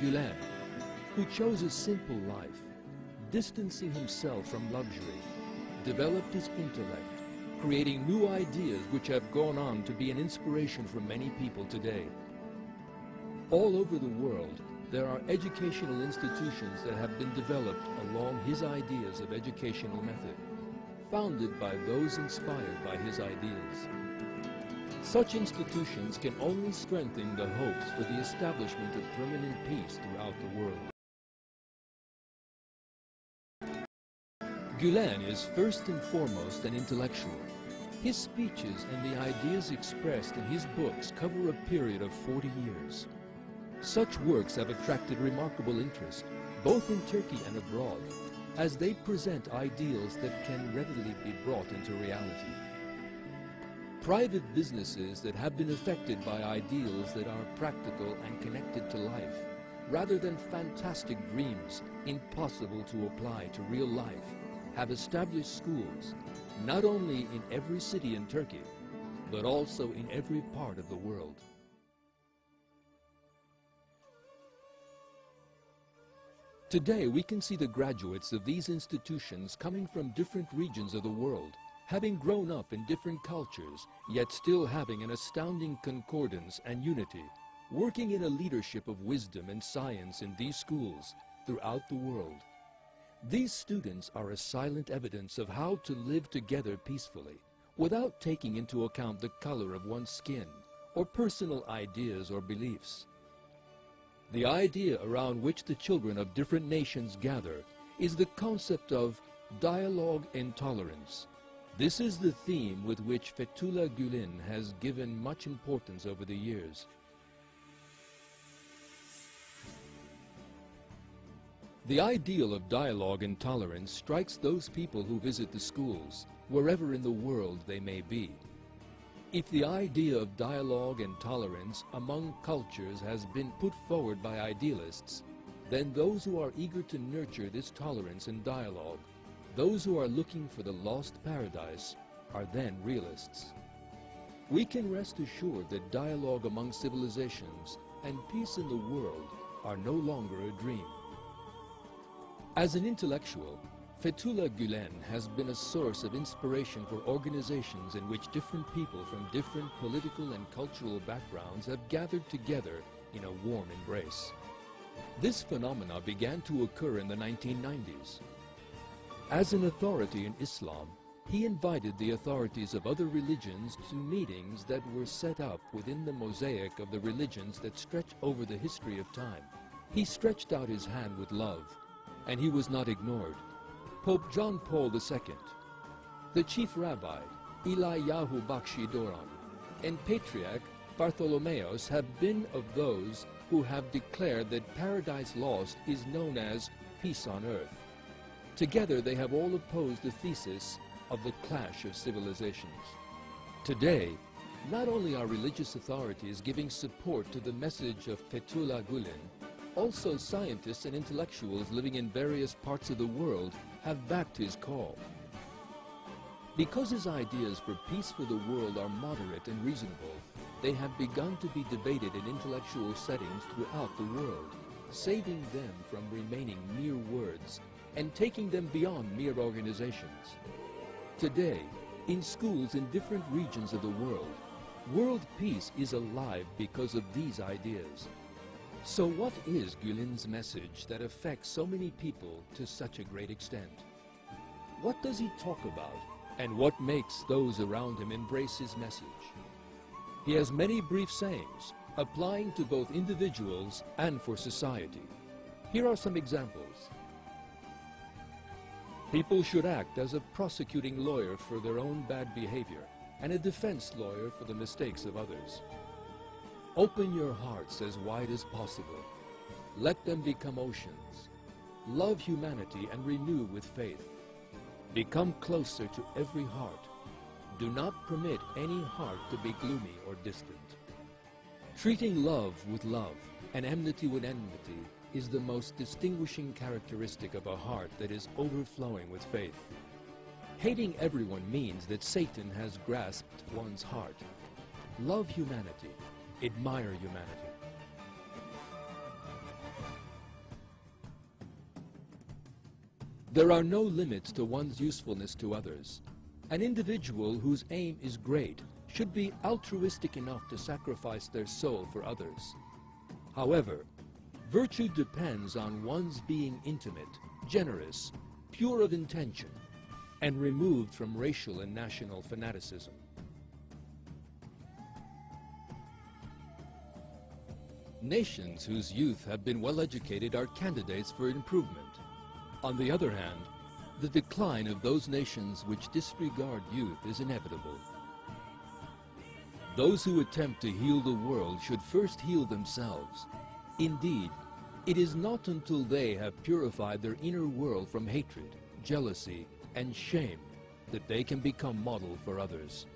Gulen, who chose a simple life, distancing himself from luxury, developed his intellect, creating new ideas which have gone on to be an inspiration for many people today. All over the world, there are educational institutions that have been developed along his ideas of educational method, founded by those inspired by his ideals. Such institutions can only strengthen the hopes for the establishment of permanent peace throughout the world. Gulen is first and foremost an intellectual. His speeches and the ideas expressed in his books cover a period of 40 years. Such works have attracted remarkable interest, both in Turkey and abroad, as they present ideals that can readily be brought into reality. Private businesses that have been affected by ideals that are practical and connected to life, rather than fantastic dreams impossible to apply to real life, have established schools, not only in every city in Turkey, but also in every part of the world. Today, we can see the graduates of these institutions coming from different regions of the world, having grown up in different cultures, yet still having an astounding concordance and unity, working in a leadership of wisdom and science in these schools throughout the world. These students are a silent evidence of how to live together peacefully, without taking into account the color of one's skin, or personal ideas or beliefs. The idea around which the children of different nations gather is the concept of dialogue and tolerance. This is the theme with which Fethullah Gulen has given much importance over the years. The ideal of dialogue and tolerance strikes those people who visit the schools, wherever in the world they may be. If the idea of dialogue and tolerance among cultures has been put forward by idealists, then those who are eager to nurture this tolerance and dialogue, those who are looking for the lost paradise, are then realists. We can rest assured that dialogue among civilizations and peace in the world are no longer a dream. As an intellectual, Fethullah Gulen has been a source of inspiration for organizations in which different people from different political and cultural backgrounds have gathered together in a warm embrace. This phenomena began to occur in the 1990s. As an authority in Islam, he invited the authorities of other religions to meetings that were set up within the mosaic of the religions that stretch over the history of time. He stretched out his hand with love, and he was not ignored. Pope John Paul II, the Chief Rabbi, Eliyahu Bakshi Doron, and Patriarch Bartholomeos have been of those who have declared that Paradise Lost is known as peace on earth. Together they have all opposed the thesis of the clash of civilizations. Today, not only are religious authorities giving support to the message of Fethullah Gulen, also scientists and intellectuals living in various parts of the world have backed his call. Because his ideas for peace for the world are moderate and reasonable, they have begun to be debated in intellectual settings throughout the world, saving them from remaining mere words and taking them beyond mere organizations. Today, in schools in different regions of the world peace is alive because of these ideas. So what is Gulen's message that affects so many people to such a great extent? What does he talk about, and what makes those around him embrace his message? He has many brief sayings, applying to both individuals and for society. Here are some examples. People should act as a prosecuting lawyer for their own bad behavior, and a defense lawyer for the mistakes of others. Open your hearts as wide as possible. Let them become oceans. Love humanity and renew with faith. Become closer to every heart. Do not permit any heart to be gloomy or distant. Treating love with love and enmity with enmity is the most distinguishing characteristic of a heart that is overflowing with faith. Hating everyone means that Satan has grasped one's heart. Love humanity. Admire humanity. There are no limits to one's usefulness to others. An individual whose aim is great should be altruistic enough to sacrifice their soul for others. However, virtue depends on one's being intimate, generous, pure of intention, and removed from racial and national fanaticism. Nations whose youth have been well educated are candidates for improvement. On the other hand, the decline of those nations which disregard youth is inevitable. Those who attempt to heal the world should first heal themselves. Indeed, it is not until they have purified their inner world from hatred, jealousy, and shame that they can become model for others.